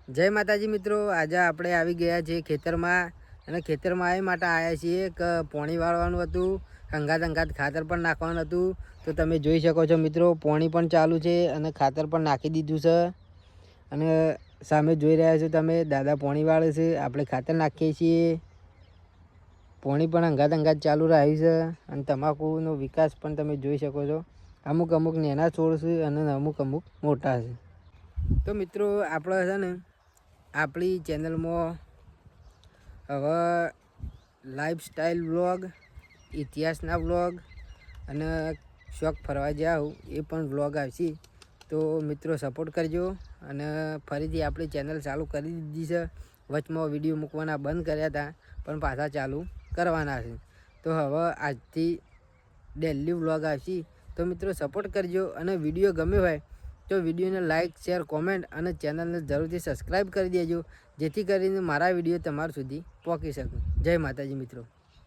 જય માતાજી મિત્રો, આજે આપણે આવી ગયા છીએ ખેતરમાં અને ખેતરમાં એ માટે આવ્યા છીએ કે પોણી વાળવાનું હતું, અંગાત ખાતર પણ નાખવાનું હતું. તો તમે જોઈ શકો છો મિત્રો, પોણી પણ ચાલુ છે અને ખાતર પણ નાખી દીધું છે. અને સામે જોઈ રહ્યા છો તમે, દાદા પોણી વાળે છે, આપણે ખાતર નાખીએ છીએ. પોણી પણ અંગાત ચાલુ રહ્યું છે અને તમાકુનો વિકાસ પણ તમે જોઈ શકો છો. અમુક નાના છોડ છે અને અમુક મોટા છે. તો મિત્રો આપણે છે ને આપણી ચેનલમાં હવે લાઈફસ્ટાઈલ વ્લોગ, ઇતિહાસના વ્લોગ અને શોખ ફરવા જાવ એ પણ વ્લોગ આવશે. તો મિત્રો સપોર્ટ કરજો. અને ફરીથી આપણી ચેનલ ચાલુ કરી દીધી છે. વચમાં વિડીયો મૂકવાના બંધ કર્યા હતા પણ પાછા ચાલુ કરવાના છે. તો હવે આજથી ડેલી વ્લોગ આવશે. તો મિત્રો સપોર્ટ કરજો અને વિડીયો ગમ્યો હોય તો વિડીયોને લાઇક, શેર, કોમેન્ટ અને ચેનલને જરૂરથી સબસ્ક્રાઈબ કરી દેજો, જેથી કરીને મારા વિડીયો તમારા સુધી પહોંચી શકે. જય માતાજી મિત્રો.